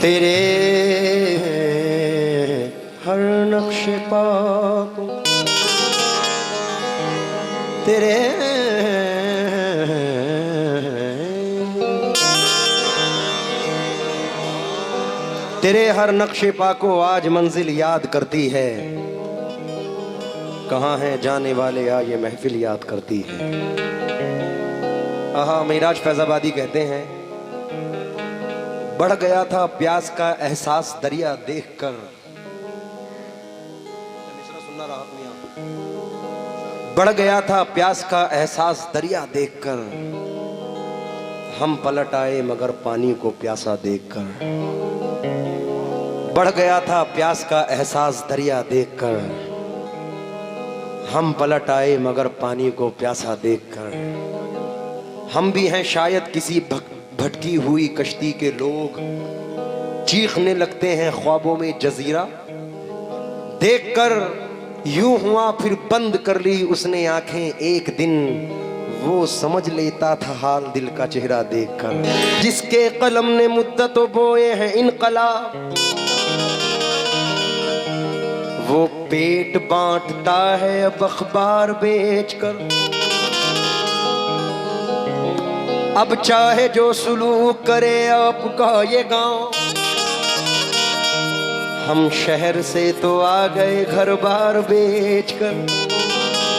तेरे हर नक्शे पाक तेरे तेरे हर नक्शे पाको आज मंजिल याद करती है। कहाँ है जाने वाले आ ये महफिल याद करती है। आहा मेराज फैजाबादी कहते हैं, बढ़ गया था प्यास का एहसास दरिया देखकर। सुनना रहा बढ़ गया था प्यास का एहसास दरिया देखकर। हम पलट आए मगर पानी को प्यासा देखकर। बढ़ गया था प्यास का एहसास दरिया देखकर। हम पलट आए मगर पानी को प्यासा देखकर। हम भी हैं शायद किसी भटकी हुई कश्ती के लोग। चीखने लगते हैं ख्वाबों में जजीरा देखकर। यूं हुआ फिर बंद कर ली उसने आंखें एक दिन। वो समझ लेता था हाल दिल का चेहरा देखकर। जिसके कलम ने मुद्दतों बोए हैं इनकलाब, वो पेट बांटता है अब अखबार बेचकर। अब चाहे जो सुलूक करे आपका ये गांव। हम शहर से तो आ गए घर बार बेचकर।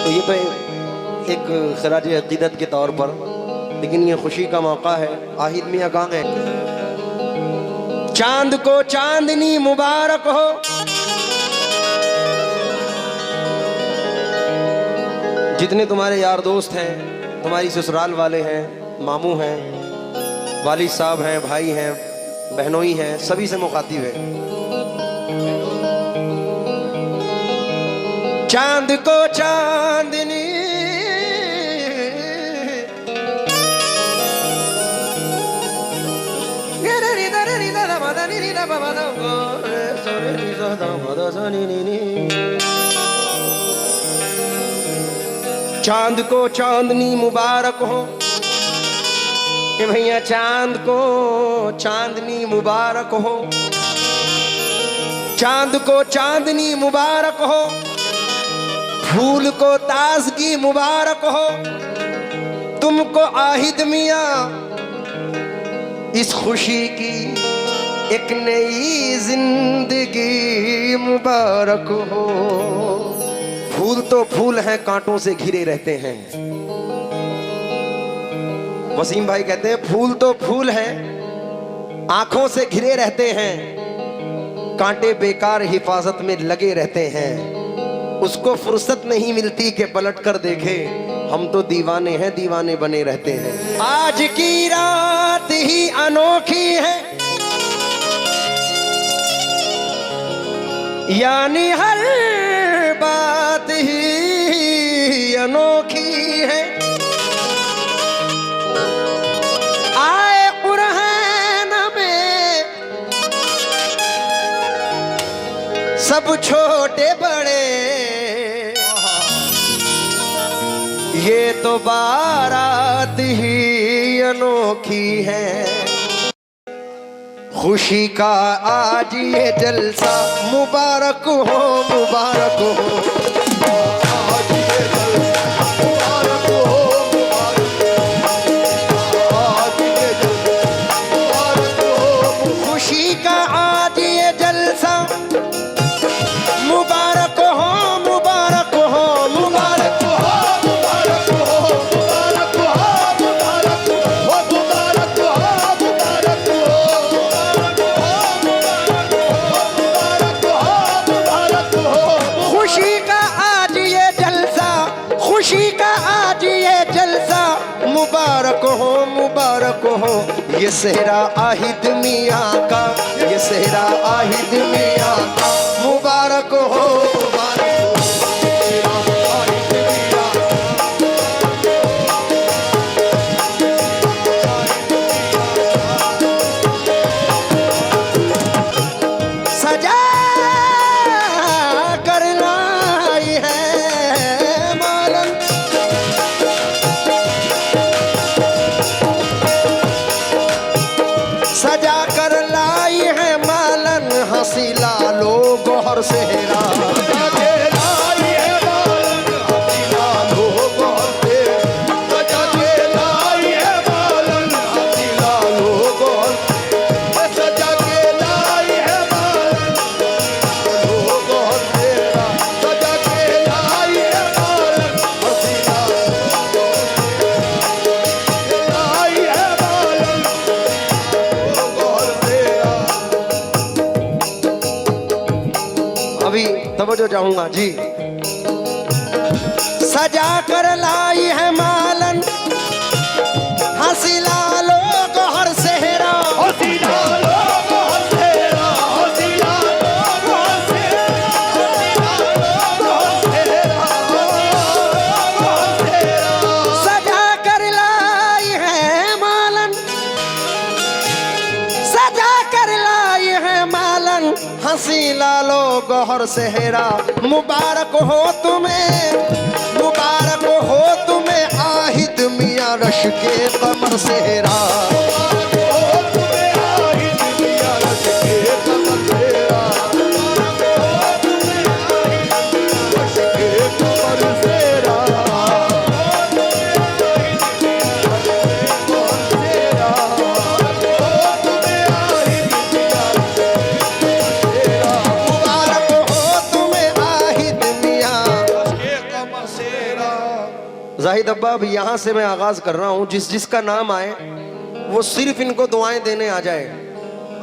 तो ये भाई एक खराज अकीदत के तौर पर, लेकिन ये खुशी का मौका है। आहिद मियां कहाँ है? चांद को चांदनी मुबारक हो। जितने तुम्हारे यार दोस्त हैं, तुम्हारी ससुराल वाले हैं, मामू हैं, वालिद साहब हैं, भाई हैं, बहनोई हैं, सभी से मुखातिब है। चांद को चांदनी चांद को चांदनी मुबारक हो। कि भैया चांद को चांदनी मुबारक हो। चांद को चांदनी मुबारक हो। फूल को ताजगी मुबारक हो। तुमको आहिद मियां इस खुशी की एक नई जिंदगी मुबारक हो। फूल तो फूल हैं, कांटों से घिरे रहते हैं। वसीम भाई कहते हैं फूल तो फूल हैं, आंखों से घिरे रहते हैं। कांटे बेकार हिफाजत में लगे रहते हैं। उसको फुर्सत नहीं मिलती कि पलट कर देखे। हम तो दीवाने हैं, दीवाने बने रहते हैं। आज की रात ही अनोखी है, यानी हर बात ही अनोखी है। आए कुरान में सब छोटे बड़े, ये तो बारात ही अनोखी है। खुशी का आज ये जलसा मुबारक हो, मुबारक हो। आज ये जलसा मुबारक हो, आज ये जलसा मुबारक हो। खुशी का आज ये जलसा मुबारक हो, मुबारक हो, मुबारक हो। खुशी का आज ये जलसा मुबारक हो, मुबारक हो। ये सेहरा आहिद मियां का, ये सेहरा आहिद मियां का मुबारक हो, मुबारक हो। सजा करना है मालन, सजा कर लाई है हंसी लालो गोहर सेहरा। सजा के लाई है बालन हंसी लालो गोहर से, सजा के लाई है बालन हंसी लालो गोहर से, सजा के लाई है बालन लालो गोहर सेहरा, सजा के लाई है बालन हंसी लालो गोहर से, लाई है बालन गोहर सेहरा। अभी तवज्जो चाहूंगा जी। सजा कर लाई है मालन हंसी लालो गोहर सेहरा, हंसी लालो गोहर सेहरा, हंसी लालो गोहर सेहरा, हंसी लालो गोहर सेहरा, गोहर सेहरा। सजा कर लाई है मालन, सजा कर लाई है मालन हंसी लालो गोहर सेहरा। मुबारक हो तुम्हें, मुबारक हो तुम्हें आहिद मियां रश के कमर सेहरा। मुबारक हो तुम्हें आहिद मियां रश के कमर सेहरा, मुबारक हो तुम्हें आहिद मियां रश के कमर सेहरा, मुबारक हो तुम्हें आहिद मियां रश के कमर सेहरा। जाहिद अब्बा अब यहाँ से मैं आगाज कर रहा हूँ, जिसका नाम आए वो सिर्फ इनको दुआएं देने आ जाए।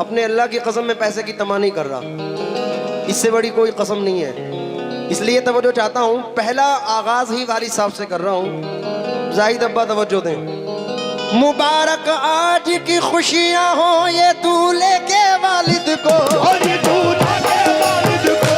अपने अल्लाह की कसम में पैसे की तमा नहीं कर रहा, इससे बड़ी कोई कसम नहीं है। इसलिए तवज्जो चाहता हूँ, पहला आगाज ही गालिब साहब से कर रहा हूँ। जाहिद अब्बा तवज्जो दें। मुबारक आज की खुशियाँ हो ये दूल्हे के वालिद को, और ये दूल्हे के वालिद को,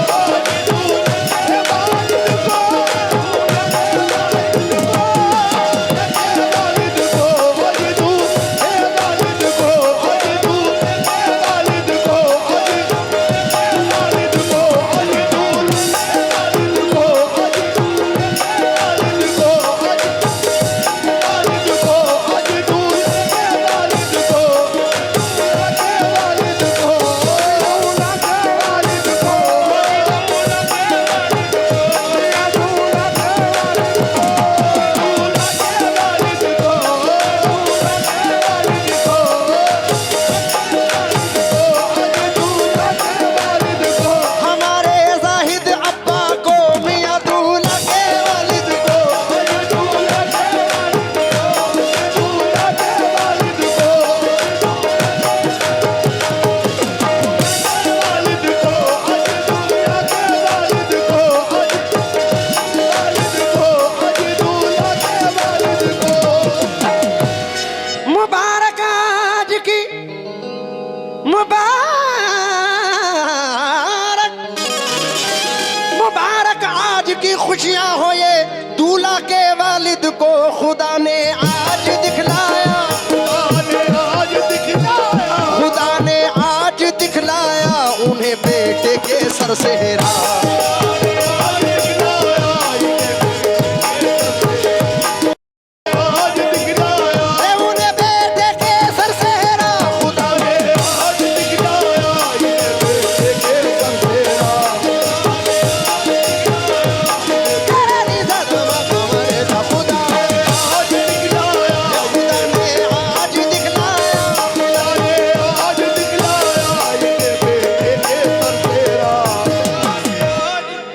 खुशियां हो ये दूल्हा के वालिद को खुदा ने आज दिखलाया, खुदा ने आज दिखलाया, खुदा ने आज दिखलाया उन्हें बेटे के सर सेहरा।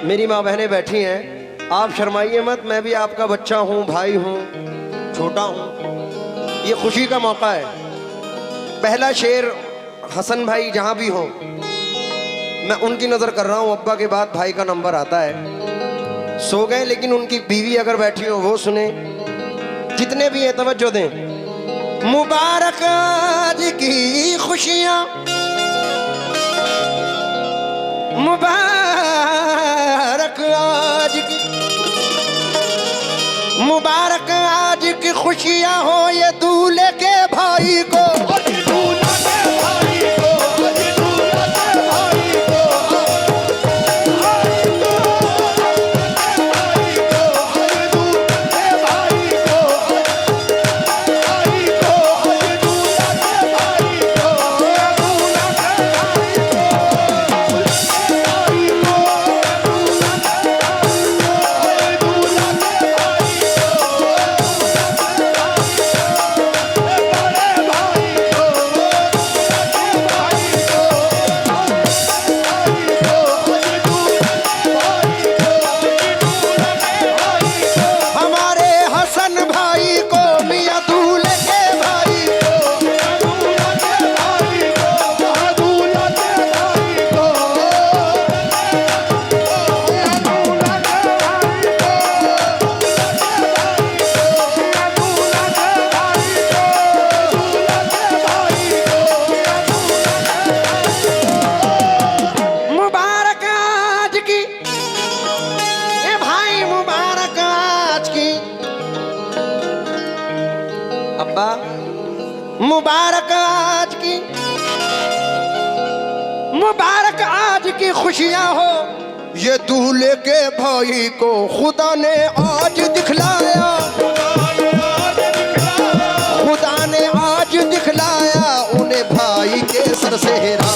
मेरी माँ बहनें बैठी हैं, आप शर्माइए मत, मैं भी आपका बच्चा हूँ, भाई हूँ, छोटा हूँ। ये खुशी का मौका है। पहला शेर हसन भाई जहाँ भी हो, मैं उनकी नज़र कर रहा हूँ। अब्बा के बाद भाई का नंबर आता है। सो गए लेकिन उनकी बीवी अगर बैठी हो वो सुने। जितने भी हैं तवज्जो दें। मुबारक आज की खुशियाँ, मुबारक आज की, मुबारक आज की खुशियाँ हो ये दूल्हे के भाई को, मुबारक आज की खुशियां हो, ये दूल्हे के भाई को खुदा ने आज दिखलाया, खुदा ने आज दिखलाया उन्हें भाई के सर सेहरा।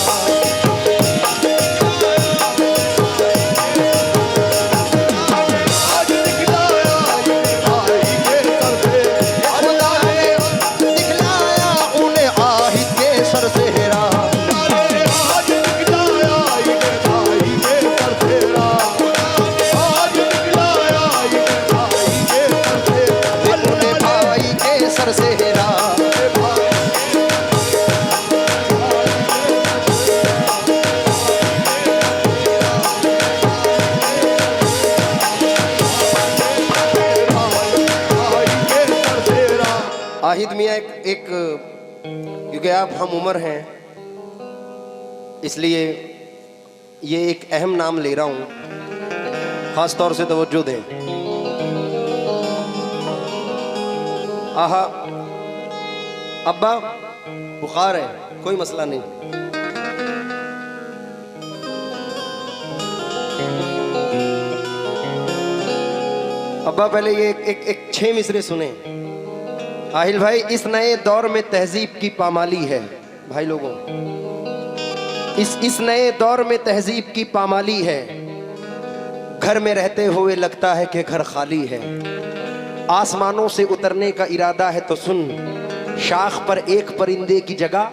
आहिद मियाँ एक क्योंकि आप हम उम्र हैं इसलिए ये एक अहम नाम ले रहा हूँ, खास तौर से तवज्जो दें। आहा अब्बा बुखार है, कोई मसला नहीं। अब्बा पहले ये एक 6 मिसरे सुने। आहिल भाई, इस नए दौर में तहजीब की पामाली है भाई लोगों, इस नए दौर में तहजीब की पामाली है। घर में रहते हुए लगता है कि घर खाली है, आसमानों से उतरने का इरादा है तो सुन, शाख पर एक परिंदे की जगह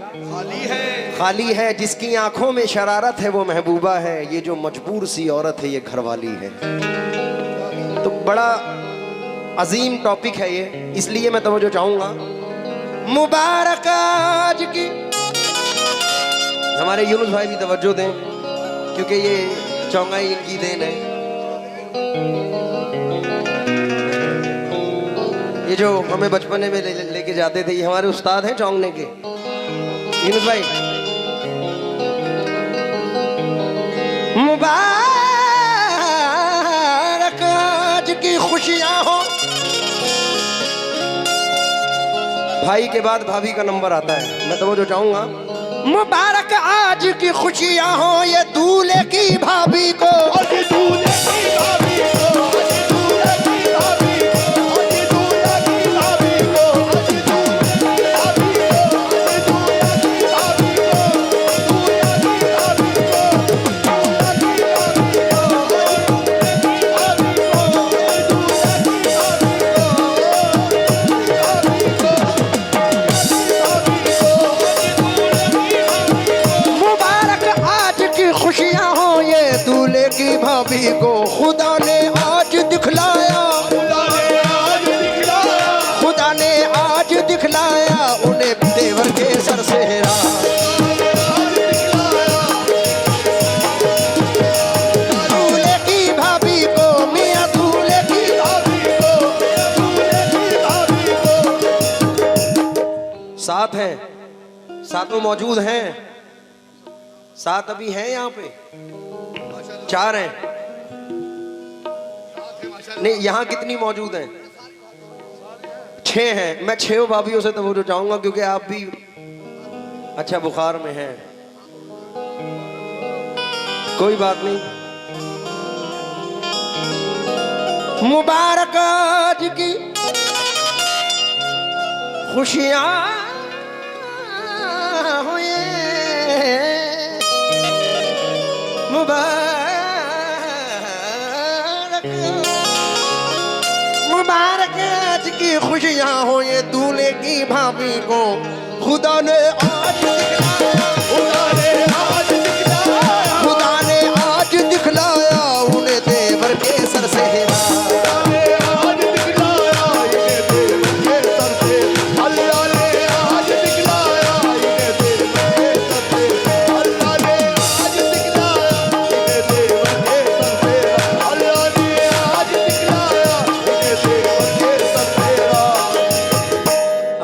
खाली है। जिसकी आंखों में शरारत है वो महबूबा है, ये जो मजबूर सी औरत है ये घरवाली है। तो बड़ा अजीम टॉपिक है ये, इसलिए मैं तवज्जो चाहूंगा। मुबारक आज की, हमारे यूनुस भाई भी तवज्जो दें क्योंकि ये चौंगाई इनकी देन है। ये जो हमें बचपने में लेके जाते थे, ये हमारे उस्ताद हैं चौंकने के। यूनुस भाई, मुबारक आज की खुशियां हो। भाई के बाद भाभी का नंबर आता है, मैं तो जो चाहूंगा। मुबारक आज की खुशियां हो, ये दूल्हे की भाभी को, भाभी को खुदा ने आज दिखलाया, खुदा ने आज दिखलाया उन्हें देवर के सर सेहरा। दूल्हे की भाभी को, मियां दूल्हे की भाभी को, साथ हैं, साथ में मौजूद हैं, साथ अभी हैं यहाँ पे 4 हैं। नहीं, यहाँ कितनी मौजूद हैं? 6 हैं। मैं 6 भाभीयों से तो चाहूंगा क्योंकि आप भी अच्छा बुखार में हैं। कोई बात नहीं। मुबारक आज की खुशियां हुए, मुबारक आज की खुशियां हो, ये दूल्हे की भाभी को खुदा ने आज दिखलाया, खुदा ने आज दिखलाया उन्हें देवर के सर सेहरा।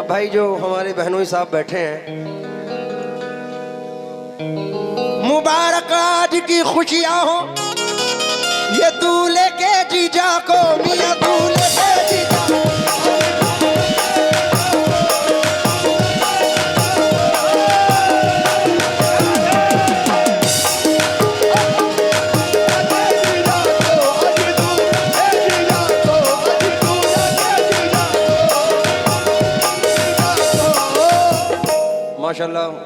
भाई जो हमारे बहनोई साहब बैठे हैं, मुबारक आज की खुशियां हो, ये दूल्हे के जीजा को, मियां दूल्हे के जीजा।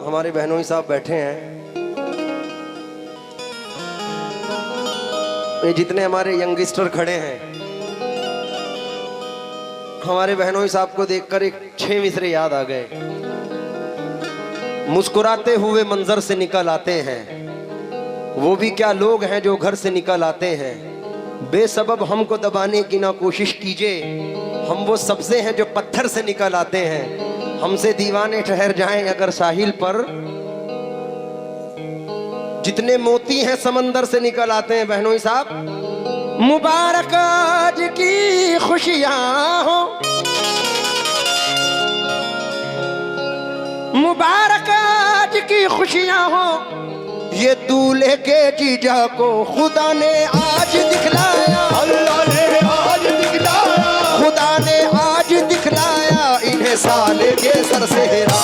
हमारे बहनोई साहब बैठे हैं, ये जितने हमारे यंगस्टर खड़े हैं, हमारे बहनोई साहब को देखकर एक 6 मिसरे याद आ गए। मुस्कुराते हुए मंजर से निकल आते हैं, वो भी क्या लोग हैं जो घर से निकल आते हैं। बेसबब हमको दबाने की ना कोशिश कीजिए, हम वो सबसे हैं जो पत्थर से निकल आते हैं। हमसे दीवाने ठहर जाएं अगर साहिल पर, जितने मोती हैं समंदर से निकल आते हैं। बहनोई साहब, मुबारक आज की खुशियां हो, मुबारक आज की खुशियां हो, ये दूल्हे के जीजा को खुदा ने आज दिखलाया, अल्लाह ने आज दिखलाया, खुदा ने आज दिखलाया इन्हें साले के सर से हेरा,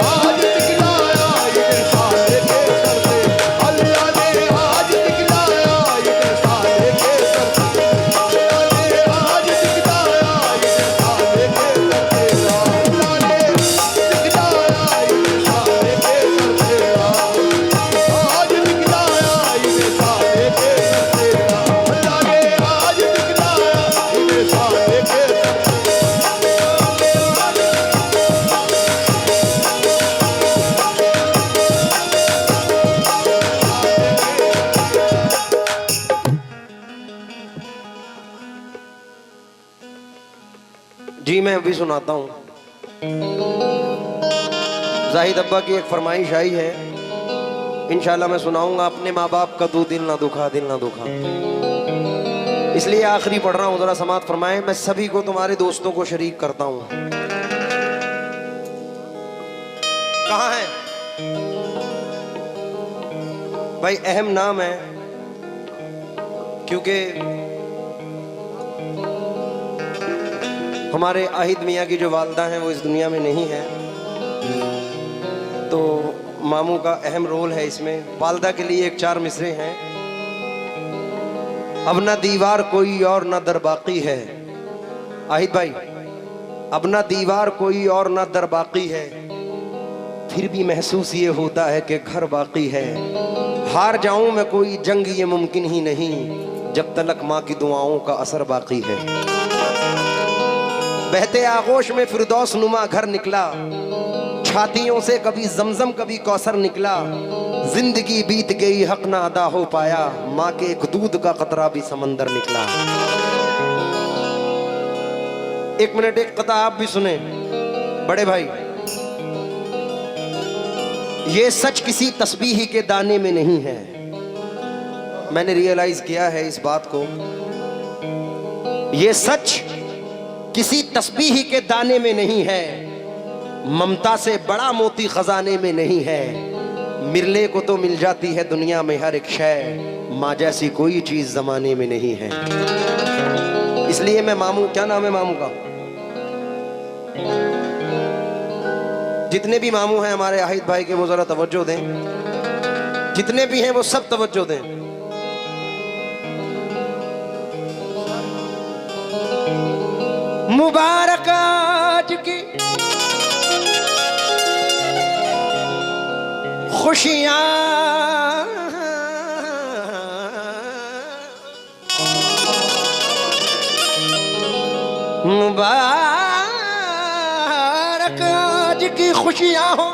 आज दिखलाया इन्हें साले के सर से, अल्लाह ने आज दिखलाया इन्हें साले के सर से, अल्लाह ने आज दिखलाया इन्हें साले के सर से, अल्लाह ने दिखलाया इन्हें साले के सर से, आज दिखलाया इन्हें साले के सर से, अल्लाह ने आज दिखलाया इन्हें साले के सर से। जी मैं अभी सुनाता हूँ। जाहिद अब्बा की एक फरमाइश आई है, इंशाल्लाह मैं सुनाऊंगा। अपने माँ बाप का तू दिल ना दुखा, दिल ना दुखा, इसलिए आखिरी पढ़ रहा हूँ, जरा समात फरमाए। मैं सभी को, तुम्हारे दोस्तों को शरीक करता हूँ। कहाँ है भाई? अहम नाम है, क्योंकि हमारे आहिद मियाँ की जो वालदा हैं वो इस दुनिया में नहीं है, तो मामू का अहम रोल है इसमें। वालदा के लिए एक 4 मिसरे हैं। अब ना दीवार कोई और ना दर बाकी है, आहिद भाई, अब ना दीवार कोई और ना दर बाकी है, फिर भी महसूस ये होता है कि घर बाकी है। हार जाऊं मैं कोई जंग ये मुमकिन ही नहीं, जब तलक माँ की दुआओं का असर बाकी है। बहते आगोश में फिरदौस नुमा घर निकला, छातियों से कभी जमजम कभी कौसर निकला। जिंदगी बीत गई हक ना अदा हो पाया, माँ के एक दूध का कतरा भी समंदर निकला। 1 मिनट एक कथा आप भी सुने बड़े भाई। ये सच किसी तस्बीह के दाने में नहीं है, मैंने रियलाइज किया है इस बात को। ये सच किसी तस्बीह के दाने में नहीं है, ममता से बड़ा मोती खजाने में नहीं है। मिरले को तो मिल जाती है दुनिया में हर एक शय, माँ जैसी कोई चीज जमाने में नहीं है। इसलिए मैं मामू, क्या नाम है मामू का? जितने भी मामू हैं हमारे आहिद भाई के, वो जरा तवज्जो दें। जितने भी हैं वो सब तवज्जो दें। मुबारक आज की खुशियां, मुबारक आज की खुशियां हो,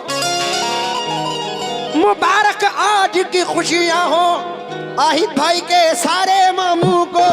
मुबारक आज की खुशियां हो। आहिद भाई के सारे मामू को